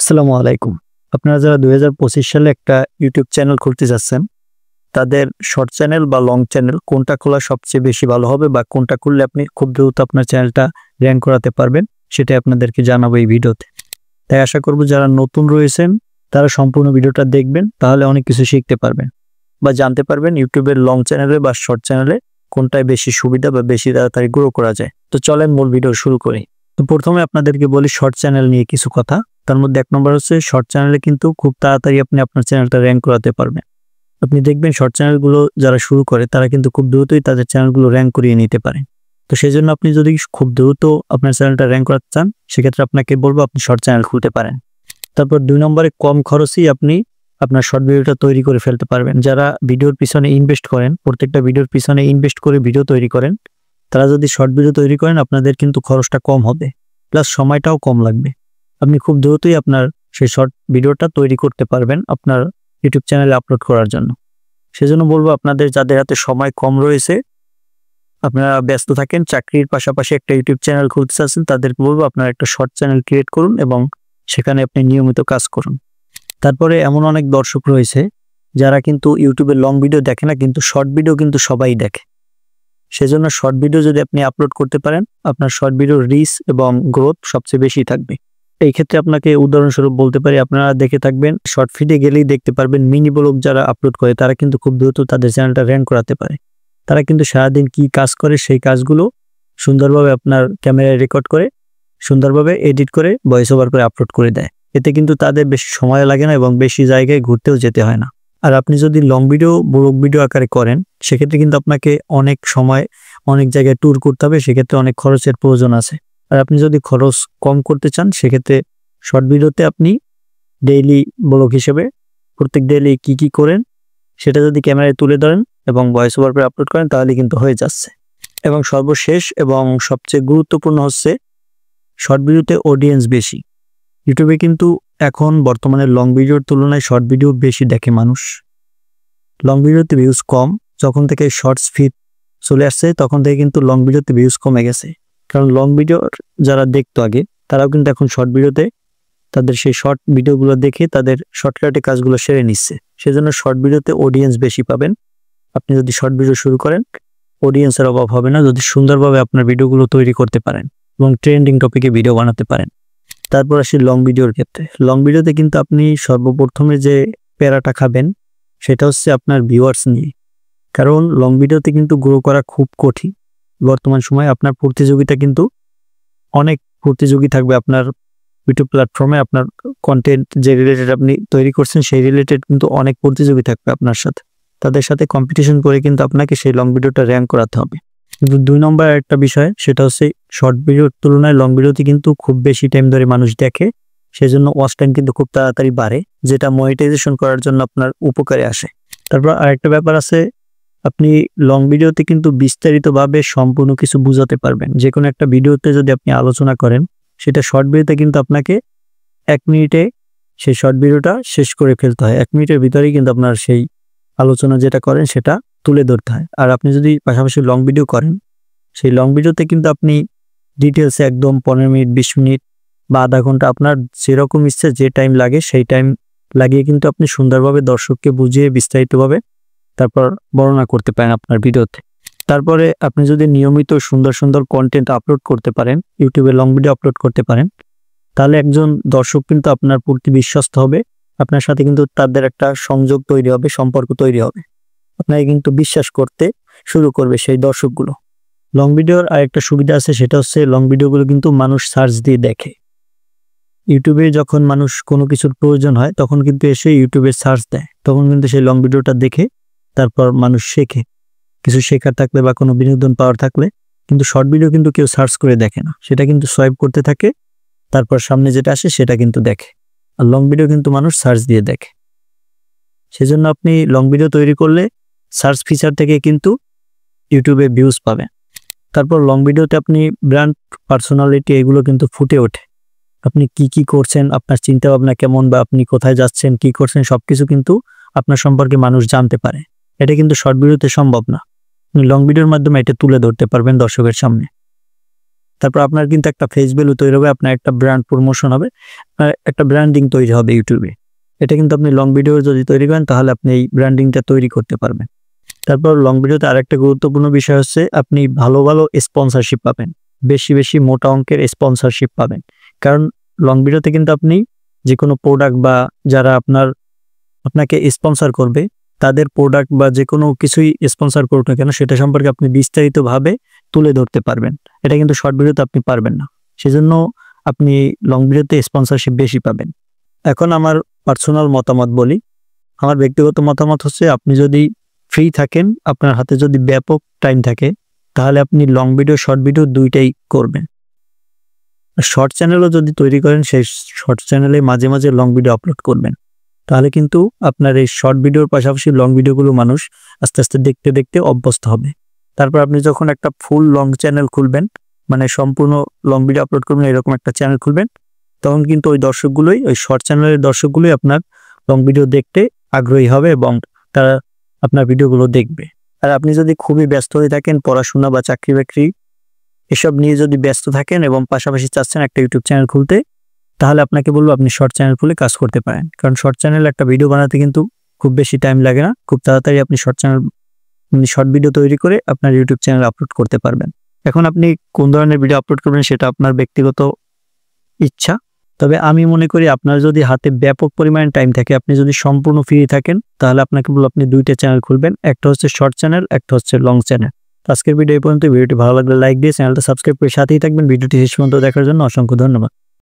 আসসালামু আলাইকুম। আপনারা যারা ২০২৫ সালে একটা ইউটিউব চ্যানেল খুলতে যাচ্ছেন, তাদের শর্ট চ্যানেল বা লং চ্যানেল কোনটা খোলা সবচেয়ে বেশি ভালো হবে বা কোনটা করলে আপনি খুব দ্রুত আপনার চ্যানেলটা র‍্যাংক করাতে পারবেন, সেটাই আপনাদেরকে জানাবো এই ভিডিওতে। তাই আশা করব যারা নতুন রয়েছেন তারা সম্পূর্ণ ভিডিওটা দেখবেন, তাহলে অনেক কিছু শিখতে পারবেন বা জানতে পারবেন ইউটিউবের লং চ্যানেলে বা শর্ট চ্যানেলে কোনটায় বেশি সুবিধা বা বেশি তাড়াতাড়ি গ্রো করা যায়। তো চলেন মূল ভিডিও শুরু করি। তো প্রথমে আপনাদেরকে বলি শর্ট চ্যানেল নিয়ে কিছু কথা। তার মধ্যে ১ নম্বর হচ্ছে শর্ট চ্যানেলে কিন্তু খুব তাড়াতাড়ি আপনি আপনার চ্যানেলটা র‍্যাংক করাতে পারবেন। আপনি দেখবেন শর্ট চ্যানেলগুলো যারা শুরু করে তারা কিন্তু খুব দ্রুতই তাদের চ্যানেলগুলো র‍্যাংক করিয়ে নিতে পারে। তো সেজন্য আপনি যদি খুব দ্রুত আপনার চ্যানেলটা র‍্যাংক করাতে চান, সেক্ষেত্রে আপনাকে বলবো আপনি শর্ট চ্যানেল খুলতে পারেন। তারপর ২ নম্বরে কম খরচেই আপনি আপনার শর্ট ভিডিওটা তৈরি করে ফেলতে পারবেন। যারা ভিডিওর পিছনে ইনভেস্ট করেন, প্রত্যেকটা ভিডিওর পিছনে ইনভেস্ট করে ভিডিও তৈরি করেন, তারা যদি শর্ট ভিডিও তৈরি করেন আপনাদের কিন্তু খরচটা কম হবে, প্লাস সময়টাও কম লাগবে। আপনি খুব দ্রুতই আপনার সেই শর্ট ভিডিওটা তৈরি করতে পারবেন আপনার ইউটিউব চ্যানেলে আপলোড করার জন্য। সেজন্য বলবো আপনাদের যাদের হাতে সময় কম রয়েছে, আপনারা ব্যস্ত থাকেন, চাকরির পাশাপাশি একটা ইউটিউব চ্যানেল খুলতে চাচ্ছেন, তাদেরকে বলবো আপনারা একটা শর্ট চ্যানেল ক্রিয়েট করুন এবং সেখানে আপনি নিয়মিত কাজ করুন। তারপরে এমন অনেক দর্শক রয়েছে যারা কিন্তু ইউটিউবে লং ভিডিও দেখে না, কিন্তু শর্ট ভিডিও কিন্তু সবাই দেখে। সেজন্য শর্ট ভিডিও যদি আপনি আপলোড করতে পারেন, আপনার শর্ট ভিডিওর রিচ এবং গ্রোথ সবচেয়ে বেশি থাকবে। এই ক্ষেত্রে আপনাকে উদাহরণস্বরূপ বলতে পারি, আপনারা দেখে থাকবেন শর্ট ফিডে গেলেই দেখতে পারবেন মিনি ব্লগ যারা আপলোড করে তারা কিন্তু খুব দ্রুত তাদের চ্যানেলটা র‍্যাংক করাতে পারে। তারা কিন্তু সারাদিন কি কাজ করে সেই কাজগুলো সুন্দরভাবে আপনার ক্যামেরায় রেকর্ড করে, সুন্দরভাবে এডিট করে, ভয়েস ওভার করে আপলোড করে দেয়। এতে কিন্তু তাদের বেশি সময় লাগে না এবং বেশি জায়গায় ঘুরতেও যেতে হয় না। আর আপনি যদি লং ভিডিও ব্লগ ভিডিও আকারে করেন, সেক্ষেত্রে কিন্তু আপনাকে অনেক সময় অনেক জায়গায় ট্যুর করতে হবে, সেক্ষেত্রে অনেক খরচের প্রয়োজন আছে। আর আপনি যদি খরচ কম করতে চান, সেক্ষেত্রে শর্ট ভিডিওতে আপনি ডেইলি ব্লগ হিসেবে প্রত্যেক ডেইলি কি করেন সেটা যদি ক্যামেরায় তুলে ধরেন এবং ভয়েস ওভার করে আপলোড করেন, তাহলে কিন্তু হয়ে যাচ্ছে। এবং সর্বশেষ এবং সবচেয়ে গুরুত্বপূর্ণ হচ্ছে শর্ট ভিডিওতে অডিয়েন্স বেশি। ইউটিউবে কিন্তু এখন বর্তমানে লং ভিডিওর তুলনায় শর্ট ভিডিও বেশি দেখে মানুষ। লং ভিডিওতে ভিউজ কম, যখন থেকে শর্টস ফিড চলে আসছে তখন থেকে কিন্তু লং ভিডিওতে ভিউজ কমে গেছে। কারণ লং ভিডিও যারা দেখতো আগে, তারাও কিন্তু এখন শর্ট ভিডিওতে তাদের সেই শর্ট ভিডিওগুলো দেখে তাদের শর্টকাটে কাজগুলো সেরে নিচ্ছে। সেজন্য শর্ট ভিডিওতে অডিয়েন্স বেশি পাবেন। আপনি যদি শর্ট ভিডিও শুরু করেন, অডিয়েন্সের অভাব হবে না যদি সুন্দরভাবে আপনার ভিডিওগুলো তৈরি করতে পারেন এবং ট্রেন্ডিং টপিকে ভিডিও বানাতে পারেন। তারপর আসি লং ভিডিওর ক্ষেত্রে। লং ভিডিওতে কিন্তু আপনি সর্বপ্রথমে যে প্যারাটা খাবেন সেটা হচ্ছে আপনার ভিউয়ার্স নিয়ে। কারণ লং ভিডিওতে কিন্তু গ্রো করা খুব কঠিন। বর্তমান সময়ে আপনার প্রতিযোগিতা কিন্তু অনেক প্রতিযোগী থাকবে আপনার ইউটিউব প্ল্যাটফর্মে। আপনার কন্টেন্ট যে রিলেটেড আপনি তৈরি করছেন সেই রিলেটেড কিন্তু অনেক প্রতিযোগী থাকবে আপনার সাথে। তাদের সাথে কম্পিটিশন করে কিন্তু আপনাকে সেই লং ভিডিওটা র‍্যাংক করাতে হবে। কিন্তু ২ নম্বর একটা বিষয়, সেটা হচ্ছে শর্ট ভিডিওর তুলনায় লং ভিডিওতে কিন্তু খুব বেশি টাইম ধরে মানুষ দেখে, সেজন্য ওয়াচ টাইম কিন্তু খুব তাড়াতাড়ি বাড়ে, যেটা মনিটাইজেশন করার জন্য আপনার উপকারে আসে। তারপর আরেকটা ব্যাপার আছে, আপনি লং ভিডিওতে কিন্তু বিস্তারিতভাবে সম্পূর্ণ কিছু বুঝাতে পারবেন। যে কোনো একটা ভিডিওতে যদি আপনি আলোচনা করেন, সেটা শর্ট ভিডিওতে কিন্তু আপনাকে ১ মিনিটে সেই শর্ট ভিডিওটা শেষ করে ফেলতে হয়। ১ মিনিটের ভিতরেই কিন্তু আপনার সেই আলোচনা যেটা করেন সেটা তুলে ধরতে হয়। আর আপনি যদি পাশাপাশি লং ভিডিও করেন, সেই লং ভিডিওতে কিন্তু আপনি ডিটেলসে একদম ১৫ মিনিট, ২০ মিনিট বা আধা ঘন্টা আপনার যেরকম ইচ্ছে যে টাইম লাগে সেই টাইম লাগিয়ে কিন্তু আপনি সুন্দরভাবে দর্শককে বুঝিয়ে বিস্তারিতভাবে তারপর বর্ণনা করতে পারেন আপনার ভিডিওতে। তারপরে আপনি যদি নিয়মিত সুন্দর সুন্দর কন্টেন্ট আপলোড করতে পারেন, ইউটিউবে লং ভিডিও আপলোড করতে পারেন, তাহলে একজন দর্শক কিন্তু আপনার প্রতি বিশ্বস্ত হবে। আপনার সাথে কিন্তু তাদের একটা সংযোগ তৈরি হবে, সম্পর্ক তৈরি হবে। আপনাকে কিন্তু বিশ্বাস করতে শুরু করবে সেই দর্শকগুলো। লং ভিডিওর আরেকটা সুবিধা আছে, সেটা হচ্ছে লং ভিডিওগুলো কিন্তু মানুষ সার্চ দিয়ে দেখে। ইউটিউবে যখন মানুষ কোনো কিছুর প্রয়োজন হয় তখন কিন্তু এসে ইউটিউবে সার্চ দেয়, তখন কিন্তু সেই লং ভিডিওটা দেখে তারপর মানুষ শেখে। কিছু শেখার থাকলে বা কোনো বিনোদন পাওয়ার থাকলে। কিন্তু শর্ট ভিডিও কিন্তু কেউ সার্চ করে দেখে না, সেটা কিন্তু সোয়াইপ করতে থাকে, তারপর সামনে যেটা আসে সেটা কিন্তু দেখে। আর লং ভিডিও কিন্তু মানুষ সার্চ দিয়ে দেখে। সেজন্য আপনি লং ভিডিও তৈরি করলে সার্চ ফিচার থেকে কিন্তু ইউটিউবে ভিউজ পাবেন। তারপর লং ভিডিওতে আপনি ব্র্যান্ড, পার্সোনালিটি এগুলো কিন্তু ফুটে ওঠে। আপনি কি করছেন, আপনার চিন্তা ভাবনা কেমন বা আপনি কোথায় যাচ্ছেন, কি করছেন, সবকিছু কিন্তু আপনার সম্পর্কে মানুষ জানতে পারে। এটা কিন্তু শর্ট ভিডিওতে সম্ভব না। আপনি লং ভিডিওর মাধ্যমে এটা তুলে ধরতে পারবেন দর্শকের সামনে। তারপর আপনার কিন্তু একটা ফেস ভ্যালু তৈরি হবে, আপনার একটা ব্র্যান্ড প্রমোশন হবে, একটা ব্র্যান্ডিং তৈরি হবে ইউটিউবে। এটা কিন্তু আপনি লং ভিডিও যদি তৈরি করেন তাহলে আপনি এই ব্র্যান্ডিংটা তৈরি করতে পারবেন। তারপর লং ভিডিওতে আরেকটা গুরুত্বপূর্ণ বিষয় হচ্ছে আপনি ভালো ভালো স্পন্সরশিপ পাবেন, বেশি বেশি মোটা অঙ্কের স্পন্সরশিপ পাবেন। কারণ লং ভিডিওতে কিন্তু আপনি যে কোনো প্রোডাক্ট বা যারা আপনাকে স্পন্সর করবে তাদের প্রোডাক্ট বা যে কোনো কিছুই স্পন্সর করুক না কেন সেটা সম্পর্কে আপনি বিস্তারিতভাবে তুলে ধরতে পারবেন। এটা কিন্তু শর্ট ভিডিওতে আপনি পারবেন না, সেজন্য আপনি লং ভিডিওতে স্পন্সরশিপ বেশি পাবেন। এখন আমার পার্সোনাল মতামত বলি। আমার ব্যক্তিগত মতামত হচ্ছে আপনি যদি ফ্রি থাকেন, আপনার হাতে যদি ব্যাপক টাইম থাকে, তাহলে আপনি লং ভিডিও শর্ট ভিডিও দুইটাই করবেন। শর্ট চ্যানেলও যদি তৈরি করেন সেই শর্ট চ্যানেলে মাঝে মাঝে লং ভিডিও আপলোড করবেন, তাহলে কিন্তু আপনার এই শর্ট ভিডিওর পাশাপাশি লং ভিডিওগুলো মানুষ আস্তে আস্তে দেখতে দেখতে অভ্যস্ত হবে। তারপর আপনি যখন একটা ফুল লং চ্যানেল খুলবেন, মানে সম্পূর্ণ লং ভিডিও আপলোড করবেন এরকম একটা চ্যানেল খুলবেন, তখন কিন্তু ওই শর্ট চ্যানেলের দর্শকগুলোই আপনার লং ভিডিও দেখতে আগ্রহী হবে এবং তারা আপনার ভিডিওগুলো দেখবে। আর আপনি যদি খুবই ব্যস্ত হয়ে থাকেন, পড়াশোনা বা চাকরি বাকরি এসব নিয়ে যদি ব্যস্ত থাকেন এবং পাশাপাশি চাচ্ছেন একটা ইউটিউব চ্যানেল খুলতে, তাহলে আপনাকে বলবো আপনি শর্ট চ্যানেল খুলে কাজ করতে পারেন। কারণ শর্ট চ্যানেল একটা ভিডিও বানাতে কিন্তু খুব বেশি টাইম লাগে না, খুব তাড়াতাড়ি আপনি শর্ট ভিডিও তৈরি করে আপনার ইউটিউব চ্যানেল আপলোড করতে পারবেন। এখন আপনি কোন ধরনের ভিডিও আপলোড করবেন সেটা আপনার ব্যক্তিগত ইচ্ছা, তবে আমি মনে করি আপনার যদি হাতে ব্যাপক পরিমাণে টাইম থাকে, আপনি যদি সম্পূর্ণ ফ্রি থাকেন, তাহলে আপনাকে বলবো আপনি দুইটা চ্যানেল খুলবেন, একটা হচ্ছে শর্ট চ্যানেল, একটা হচ্ছে লং চ্যানেল। আজকের ভিডিও এই পর্যন্ত। ভিডিওটি ভালো লাগলে লাইক দিয়ে চ্যানেলটা সাবস্ক্রাইব করে সাথেই থাকবেন। ভিডিওটি শেষ পর্যন্ত দেখার জন্য অসংখ্য ধন্যবাদ।